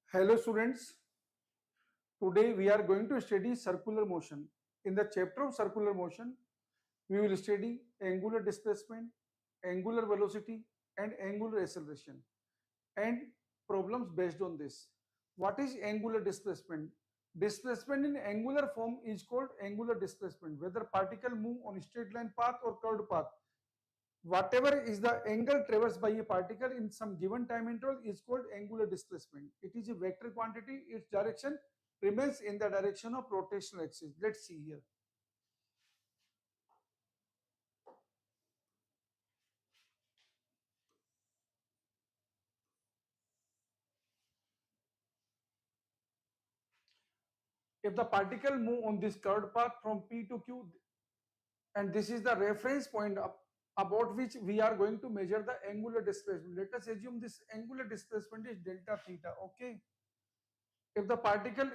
Hello students, today we are going to study circular motion. In the chapter of circular motion, we will study angular displacement, angular velocity and angular acceleration and problems based on this. What is angular displacement? Displacement in angular form is called angular displacement, whether particle move on straight line path or curved path. Whatever is the angle traversed by a particle in some given time interval is called angular displacement. It is a vector quantity. Its direction remains in the direction of rotational axis. Let's see here. If the particle move on this curved path from P to Q, and this is the reference point about which we are going to measure the angular displacement. Let us assume this angular displacement is delta theta. Okay. If the particle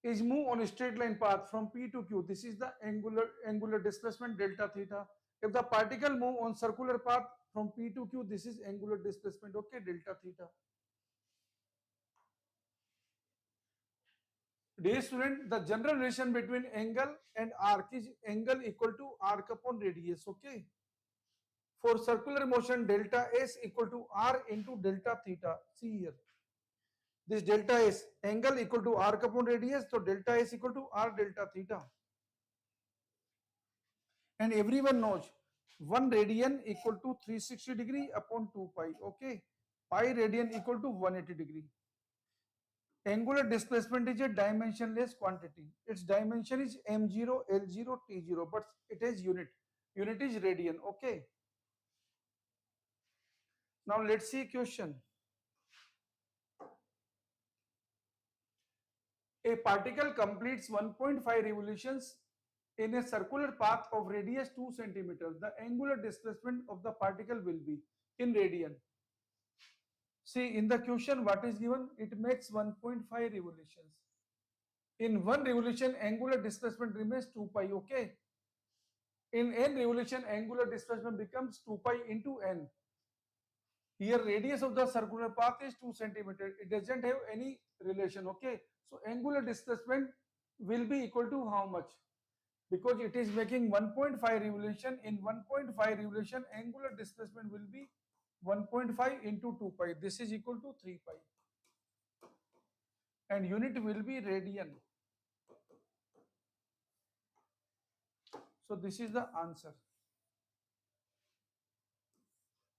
is move on a straight line path from P to Q, this is the angular displacement delta theta. If the particle move on circular path from P to Q, this is angular displacement, okay, delta theta. Dear student, the general relation between angle and arc is angle equal to arc upon radius, okay. For circular motion, delta S equal to R into delta theta. See here. This delta S, angle equal to arc upon radius, so delta S equal to R delta theta. And everyone knows 1 radian equal to 360 degree upon 2 pi, okay. Pi radian equal to 180 degree. Angular displacement is a dimensionless quantity. Its dimension is m0, l0, t0, but it has unit. Unit is radian, okay. Now let's see a question. A particle completes 1.5 revolutions in a circular path of radius 2 centimeters. The angular displacement of the particle will be in radian. See, in the question what is given? It makes 1.5 revolutions. In one revolution, angular displacement remains 2 pi, okay. In n revolution, angular displacement becomes 2 pi into n. Here radius of the circular path is 2 centimeters. It doesn't have any relation, okay. So angular displacement will be equal to how much? Because it is making 1.5 revolution. In 1.5 revolution, angular displacement will be 1.5 into 2 pi. This is equal to 3 pi. And unit will be radian. So this is the answer.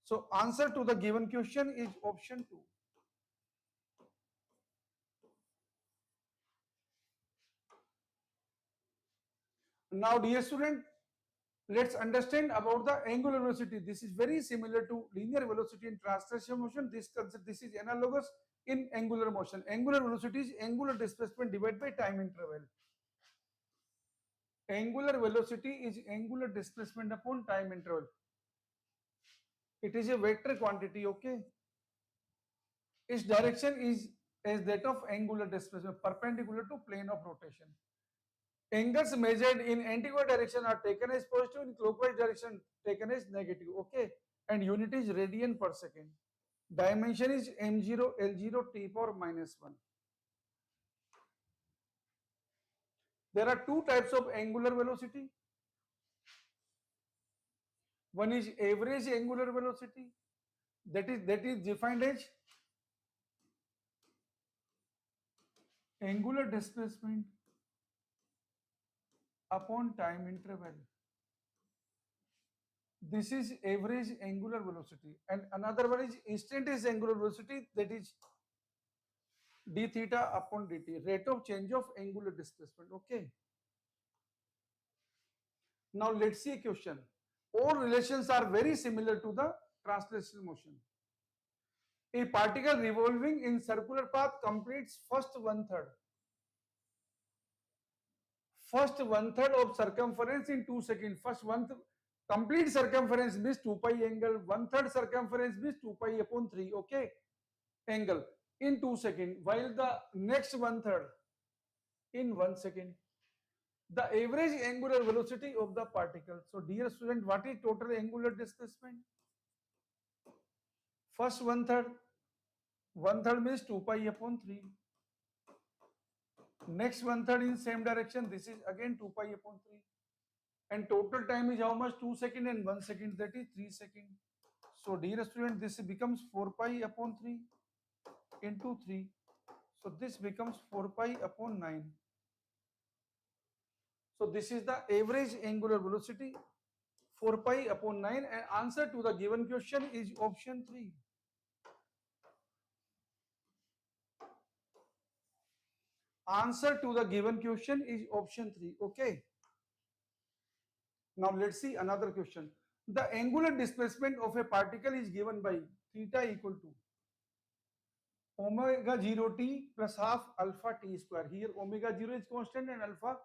So answer to the given question is option 2. Now dear student, let's understand about the angular velocity. This is very similar to linear velocity in translation motion. This concept, this is analogous in angular motion. Angular velocity is angular displacement divided by time interval. Angular velocity is angular displacement upon time interval. It is a vector quantity, okay. Its direction is as that of angular displacement, perpendicular to plane of rotation. Angles measured in anti-clockwise direction are taken as positive, in clockwise direction taken as negative, okay. And unit is radian per second. Dimension is m0, l0, t power minus 1. There are two types of angular velocity. One is average angular velocity, that is defined as angular displacement upon time interval. This is average angular velocity. And another one is instantaneous angular velocity, that is d theta upon dt, rate of change of angular displacement, okay. Now let's see a question. All relations are very similar to the translational motion. A particle revolving in circular path completes first one third of circumference in 2 seconds. First complete circumference means 2 pi angle, 1/3 circumference means 2 pi upon 3, okay. angle in 2 seconds, while the next one third in 1 second. The average angular velocity of the particle. So dear student, what is total angular displacement? First one third means 2 pi upon 3. Next one third in same direction, this is again 2 pi upon 3. And total time is how much? 2 seconds and 1 second, that is 3 seconds. So dear student, this becomes 4 pi upon 3 into 3. So this becomes 4 pi upon 9. So this is the average angular velocity, 4 pi upon 9, and answer to the given question is option 3. Answer to the given question is option 3. Okay. Now let's see another question. The angular displacement of a particle is given by theta equal to omega 0 t plus half alpha t square. Here omega 0 is constant and alpha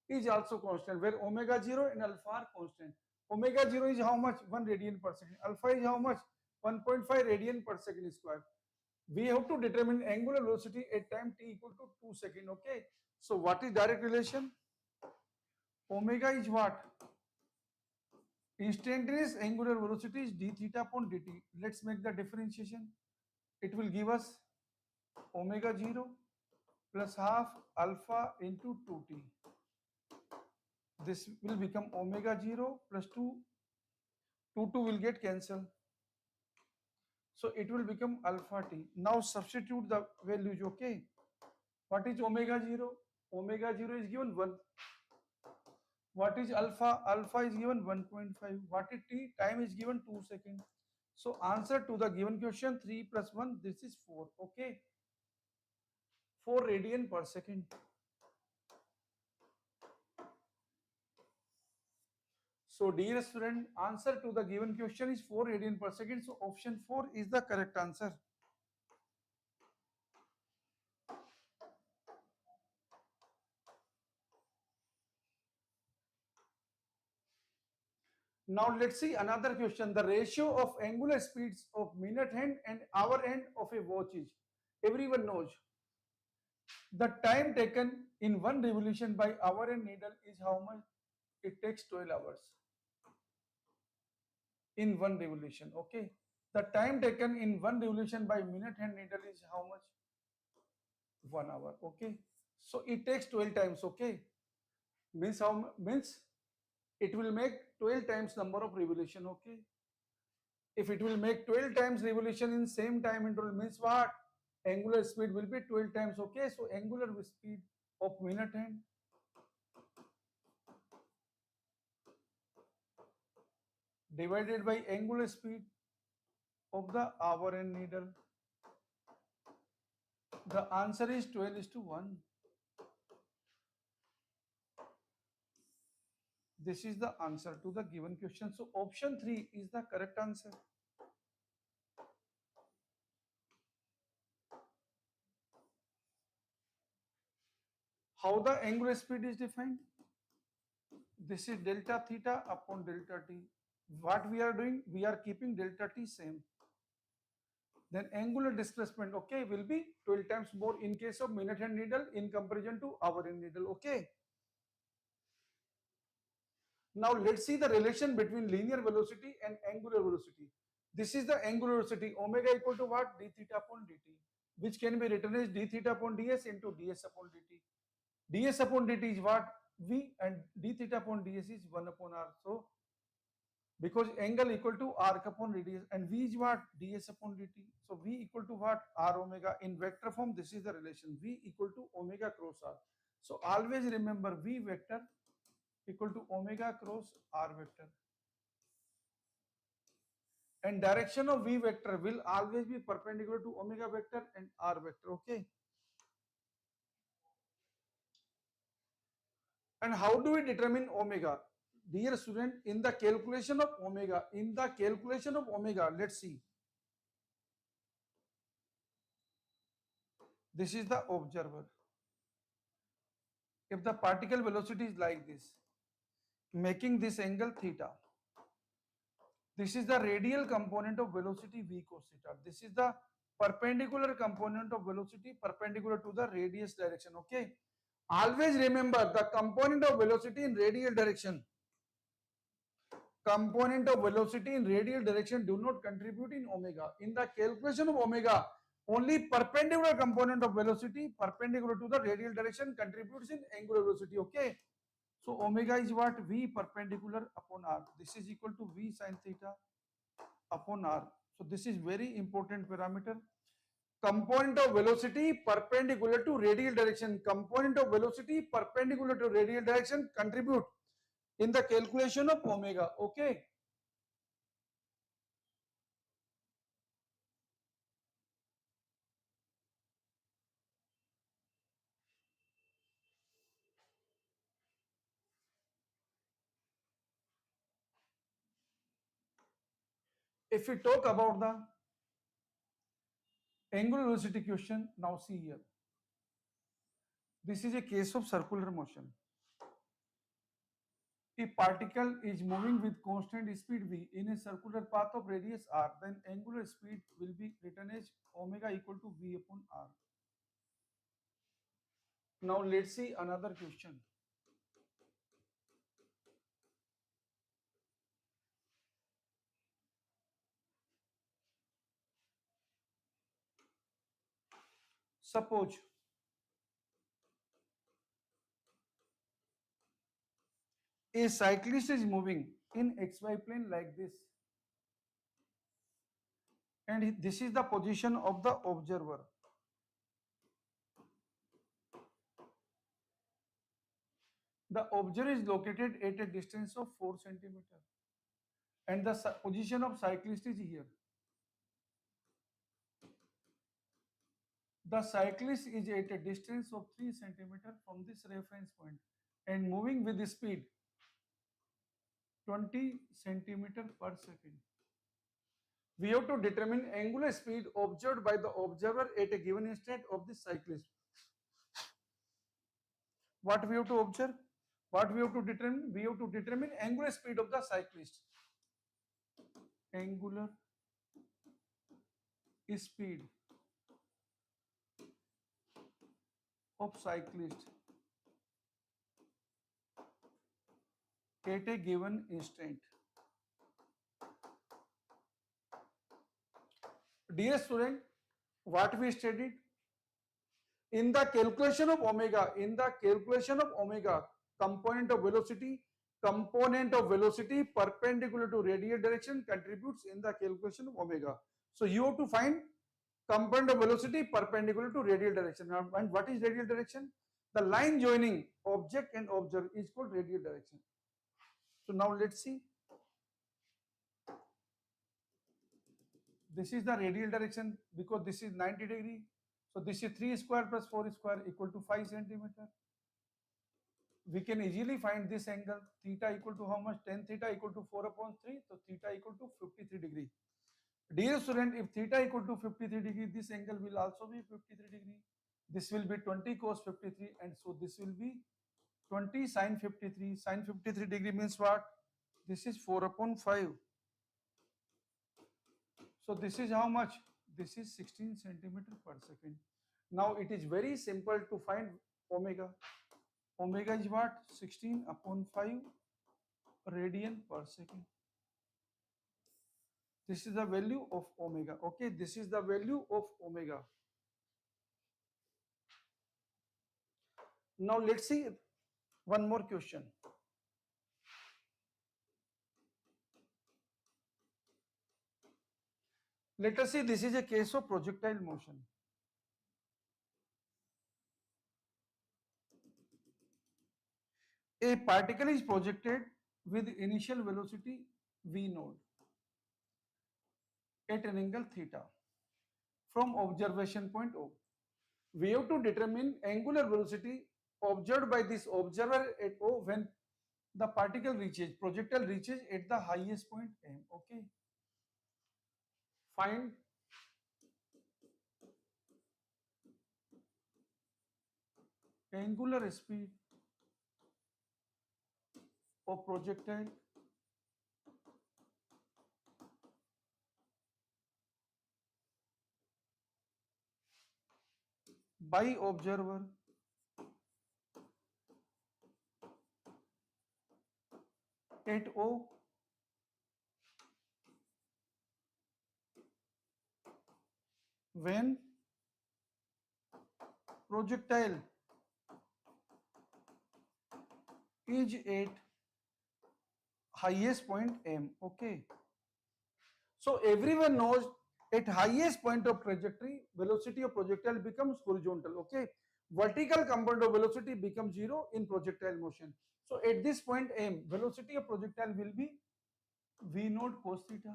is also constant, where omega 0 and alpha are constant. Omega 0 is how much? 1 radian per second. Alpha is how much? 1.5 radian per second square. We have to determine angular velocity at time t equal to 2 seconds. Okay. So what is direct relation? Omega is what? Instantaneous angular velocity is d theta upon dt. Let's make the differentiation. It will give us omega 0 plus half alpha into 2t. This will become omega 0 plus 2. 2 will get cancelled. So it will become alpha t. Now substitute the values. Okay. What is omega 0? Omega 0 is given 1. What is alpha? Alpha is given 1.5. What is t? Time is given 2 seconds. So answer to the given question 3 plus 1, this is 4. Okay. 4 radian per second. So dear student, answer to the given question is 4 radian per second. So option 4 is the correct answer. Now let's see another question. The ratio of angular speeds of minute hand and hour hand of a watch is, everyone knows, the time taken in one revolution by hour and needle is how much? It takes 12 hours in one revolution. Okay. The time taken in one revolution by minute hand needle is how much? 1 hour. Okay. So it takes 12 times. Okay. Means how? Means it will make 12 times number of revolution. Okay. If it will make 12 times revolution in same time interval, means what? Angular speed will be 12 times. Okay. So angular speed of minute hand divided by angular speed of the hour and needle. The answer is 12:1. This is the answer to the given question. So option 3 is the correct answer. How the angular speed is defined? This is delta theta upon delta t. What we are doing? We are keeping delta t same. Then angular displacement, okay, will be 12 times more in case of minute hand needle in comparison to hour and needle. Okay. Now let's see the relation between linear velocity and angular velocity. This is the angular velocity, omega equal to what? D theta upon dt, which can be written as d theta upon ds into ds upon dt. ds upon dt is what? V, and d theta upon ds is 1 upon r. So because angle equal to arc upon radius, and v is what? ds upon dt. So v equal to what? R omega. In vector form, this is the relation, v equal to omega cross r. So always remember v vector equal to omega cross r vector, and direction of v vector will always be perpendicular to omega vector and r vector. Okay. And how do we determine omega? Dear student, in the calculation of omega, let's see. This is the observer. If the particle velocity is like this, making this angle theta, this is the radial component of velocity v cos theta. This is the perpendicular component of velocity perpendicular to the radius direction. Okay, always remember the component of velocity in radial direction. Component of velocity in radial direction do not contribute in omega. In the calculation of omega, only perpendicular component of velocity perpendicular to the radial direction contributes in angular velocity. Okay, so omega is what? V perpendicular upon r. This is equal to V sin theta upon r. So this is very important parameter. Component of velocity perpendicular to radial direction. Component of velocity perpendicular to radial direction contribute in the calculation of omega. Okay. If we talk about the angular velocity question, now see here. This is a case of circular motion. If particle is moving with constant speed v in a circular path of radius r, then angular speed will be written as omega equal to v upon r. Now let's see another question. Suppose a cyclist is moving in xy plane like this, and this is the position of the observer. The observer is located at a distance of 4 centimeter, and the position of cyclist is here. The cyclist is at a distance of 3 centimeter from this reference point and moving with the speed 20 centimeter per second. We have to determine angular speed observed by the observer at a given instant of the cyclist. What we have to observe? What we have to determine? We have to determine angular speed of the cyclist. Angular speed of cyclist at a given instant. Dear student, what we studied? In the calculation of omega, component of velocity perpendicular to radial direction contributes in the calculation of omega. So you have to find component of velocity perpendicular to radial direction. And what is radial direction? The line joining object and observer is called radial direction. So now let's see. This is the radial direction because this is 90 degree. So this is 3 square plus 4 square equal to 5 centimeter. We can easily find this angle theta equal to how much? Tan theta equal to 4 upon 3. So theta equal to 53 degree. Dear student, if theta equal to 53 degree, this angle will also be 53 degree. This will be 20 cos 53, and so this will be 20 sin 53. Sin 53 degree means what? This is 4 upon 5. So this is how much? This is 16 centimeter per second. Now it is very simple to find omega. Omega is what? 16 upon 5 radian per second. This is the value of omega. Okay, this is the value of omega. Now let's see one more question. Let us see, this is a case of projectile motion. A particle is projected with initial velocity v naught at an angle theta from observation point O. We have to determine angular velocity observed by this observer at O when the particle reaches, projectile reaches at the highest point M. Okay. Find angular speed of projectile by observer at O when projectile is at highest point M. Okay. So everyone knows at highest point of trajectory, velocity of projectile becomes horizontal. Okay. Vertical component of velocity becomes zero in projectile motion. So at this point M, velocity of projectile will be V naught cos theta.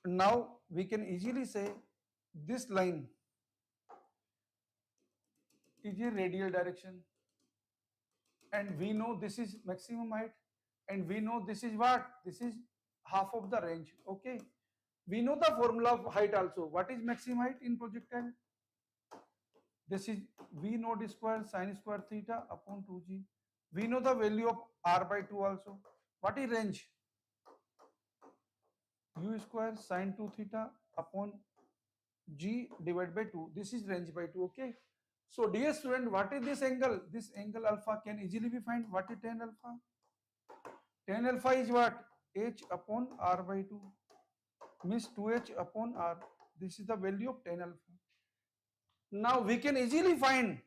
Now we can easily say this line is a radial direction, and we know this is maximum height, and we know this is what? This is half of the range. Okay. We know the formula of height also. What is maximum height in projectile? This is V naught square sin square theta upon 2g. We know the value of r by 2 also. What is range? U square sin 2 theta upon g divided by 2. This is range by 2. Okay. So dear student, what is this angle? This angle alpha can easily be found. What is tan alpha? Tan alpha is what? H upon r by 2. Means 2h upon r. This is the value of tan alpha. Now we can easily find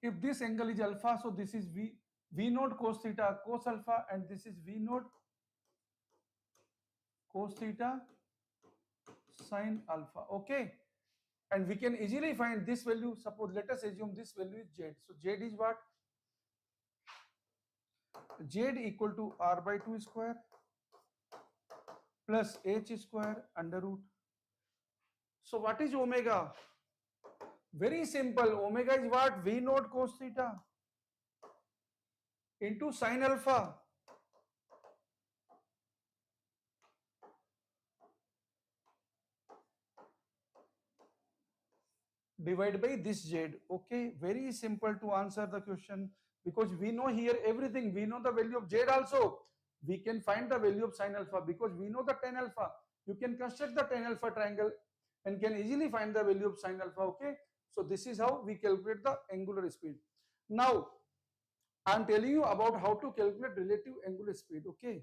if this angle is alpha, so this is V naught cos theta cos alpha, and this is V naught cos theta sin alpha. Okay. And we can easily find this value. Suppose let us assume this value is Z. So Z is what? Z equal to r by 2 square plus h square under root. So what is omega? Very simple. Omega is what? V naught cos theta into sin alpha divided by this Z. Okay, very simple to answer the question, because we know here everything. We know the value of Z also. We can find the value of sin alpha because we know the tan alpha. You can construct the tan alpha triangle and can easily find the value of sin alpha. Okay, so this is how we calculate the angular speed. Now I am telling you about how to calculate relative angular speed. Okay.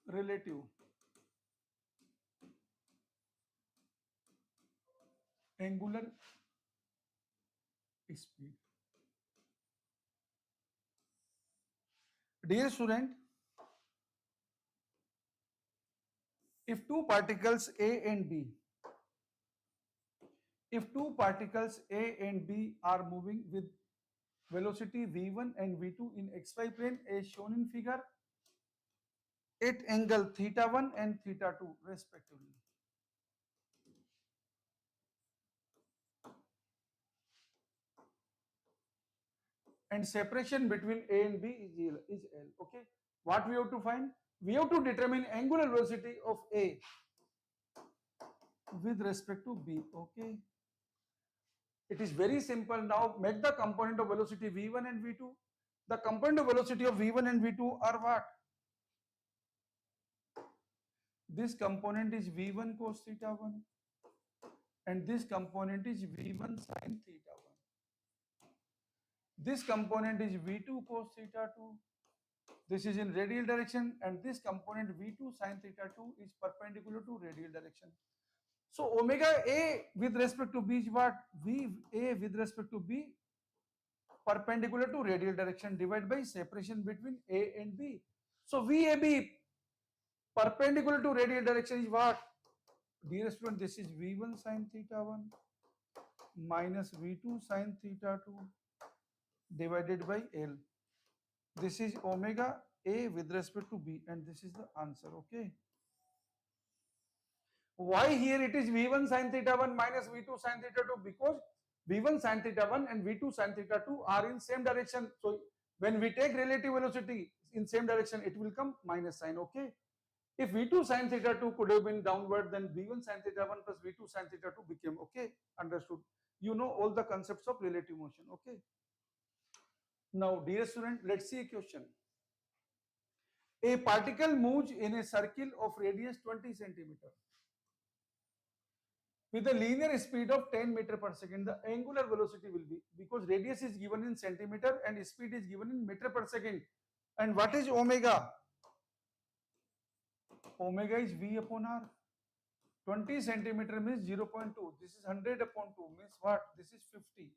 Relative angular speed. Dear student, if two particles A and B, if two particles A and B are moving with velocity v1 and v2 in xy plane as shown in figure at angle theta 1 and theta 2 respectively, and separation between A and B is L. Okay, what we have to find? We have to determine angular velocity of A with respect to B. Okay, it is very simple. Now make the component of velocity v1 and v2. The component of velocity of v1 and v2 are what? This component is v1 cos theta 1 and this component is v1 sin theta 1. This component is v2 cos theta 2. This is in radial direction, and this component v2 sin theta 2 is perpendicular to radial direction. So omega A with respect to B is what? VA with respect to B perpendicular to radial direction divided by separation between A and B. So VAB perpendicular to radial direction is what? Dear student, this is V1 sin theta 1 minus V2 sin theta 2 divided by L. This is omega A with respect to B, and this is the answer. Okay. Why here it is V1 sin theta 1 minus V2 sin theta 2? Because V1 sin theta 1 and V2 sin theta 2 are in same direction. So when we take relative velocity in same direction, it will come minus sign. Okay. If V2 sin theta 2 could have been downward, then V1 sin theta 1 plus V2 sin theta 2 became. Okay. Understood. You know all the concepts of relative motion. Okay. Now, dear student, let's see a question. A particle moves in a circle of radius 20 centimeter with a linear speed of 10 meter per second. The angular velocity will be, because radius is given in centimeter and speed is given in meter per second. And what is omega? Omega is V upon R. 20 centimeter means 0.2. This is 100 upon 2 means what? This is 50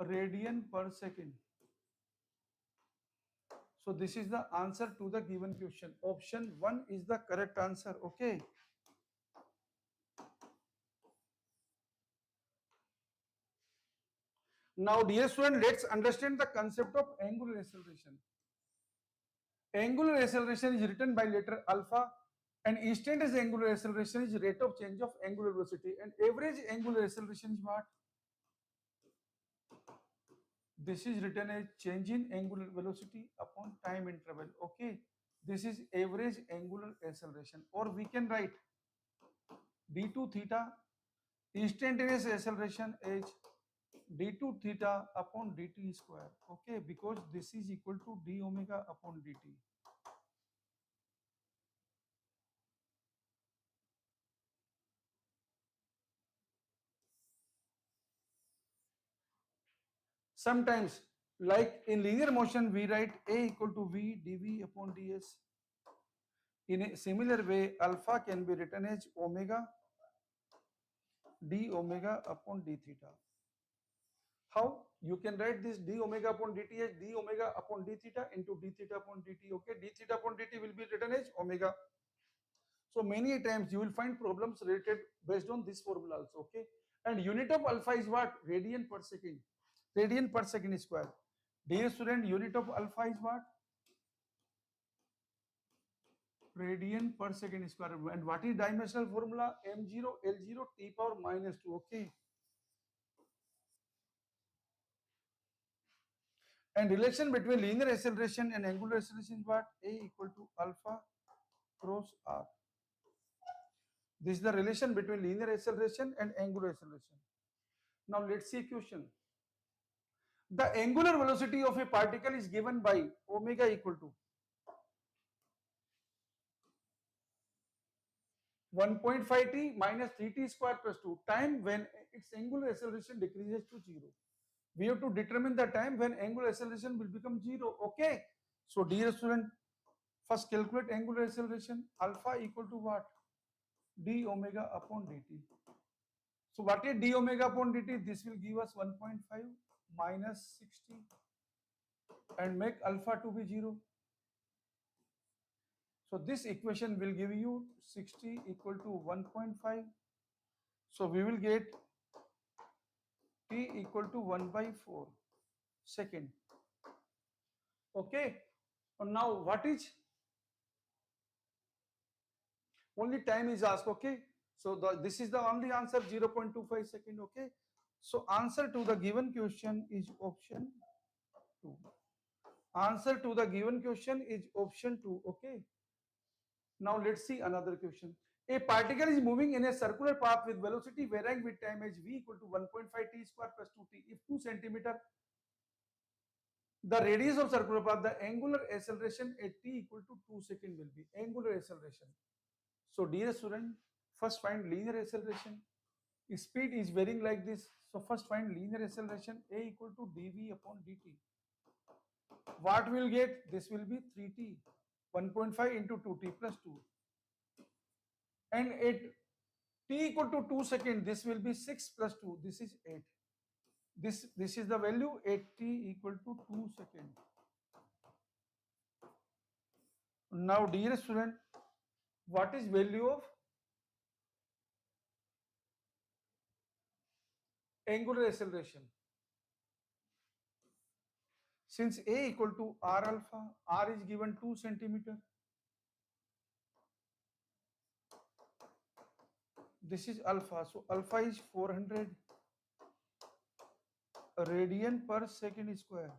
radian per second. So this is the answer to the given question. Option 1 is the correct answer. Okay. Now, dear student, let's understand the concept of angular acceleration. Angular acceleration is written by letter alpha, and instantaneous angular acceleration is rate of change of angular velocity, and average angular acceleration is what? This is written as change in angular velocity upon time interval. Okay, this is average angular acceleration, or we can write d2 theta instantaneous acceleration as d2 theta upon dt square. Okay, because this is equal to d omega upon dt. Sometimes, like in linear motion, we write a equal to v dv upon ds. In a similar way, alpha can be written as omega d omega upon d theta. How? You can write this d omega upon dt as d omega upon d theta into d theta upon dt. Okay, d theta upon dt will be written as omega. So many times you will find problems related based on this formula also. Okay, and unit of alpha is what? Radian per second. Radian per second square. Dear student, unit of alpha is what? Radian per second square. And what is dimensional formula? m0 l0 t power minus 2. Okay. And relation between linear acceleration and angular acceleration is what? A equal to alpha cross r. This is the relation between linear acceleration and angular acceleration. Now let's see a question. The angular velocity of a particle is given by omega equal to 1.5 t minus 3t square plus 2 time when its angular acceleration decreases to 0. We have to determine the time when angular acceleration will become 0. Okay. So dear student, first calculate angular acceleration. Alpha equal to what? D omega upon dt. So what is d omega upon dt? This will give us 1.5 minus 60 and make alpha to be 0. So this equation will give you 60 equal to 1.5. So we will get t equal to 1 by 4 second. Okay. And now what is? Only time is asked. Okay. So this is the only answer, 0.25 second. Okay. So answer to the given question is option 2. Answer to the given question is option 2. Okay. Now let's see another question. A particle is moving in a circular path with velocity varying with time as v equal to 1.5 t square plus 2t. If 2 centimeter the radius of circular path, the angular acceleration at t equal to 2 second will be angular acceleration. So dear student, first find linear acceleration. Speed is varying like this. So first find linear acceleration. A equal to dv upon dt. What will get? This will be 3t. 1.5 into 2t plus 2. And at t equal to 2 seconds, this will be 6 plus 2. This is 8. This is the value at t equal to 2 seconds. Now dear student, what is value of angular acceleration? Since a equal to r alpha, r is given 2 centimeter. This is alpha, so alpha is 400 radian per second square.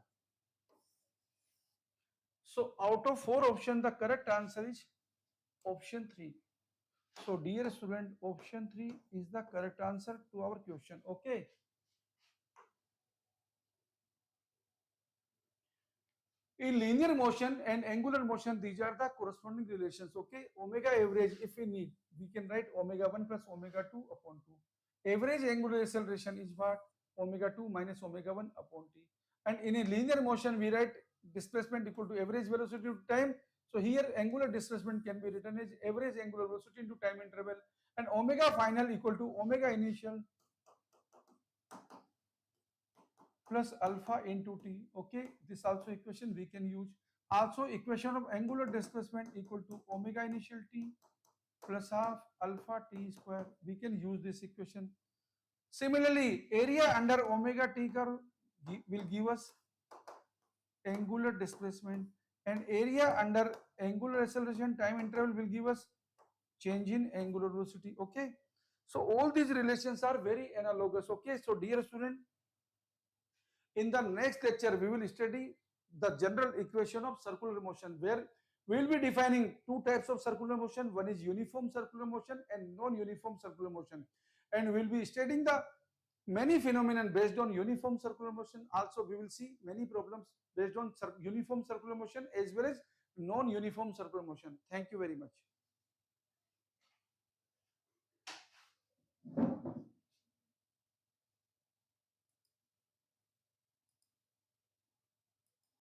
So out of 4 options, the correct answer is option 3. So dear student, option 3 is the correct answer to our question. Okay. In linear motion and angular motion, these are the corresponding relations. Okay, omega average, if we need, we can write omega 1 plus omega 2 upon 2. Average angular acceleration is what? Omega 2 minus omega 1 upon t. And in a linear motion, we write displacement equal to average velocity to time. So here angular displacement can be written as average angular velocity into time interval, and omega final equal to omega initial plus alpha into t. Okay, this also equation we can use. Also equation of angular displacement equal to omega initial t plus half alpha t square. We can use this equation. Similarly, area under omega t curve will give us angular displacement, and area under angular acceleration time interval will give us change in angular velocity. Okay, so all these relations are very analogous. Okay, so dear student, in the next lecture, we will study the general equation of circular motion, where we will be defining two types of circular motion. One is uniform circular motion and non-uniform circular motion. And we will be studying the many phenomena based on uniform circular motion. Also, we will see many problems based on uniform circular motion as well as non-uniform circular motion. Thank you very much.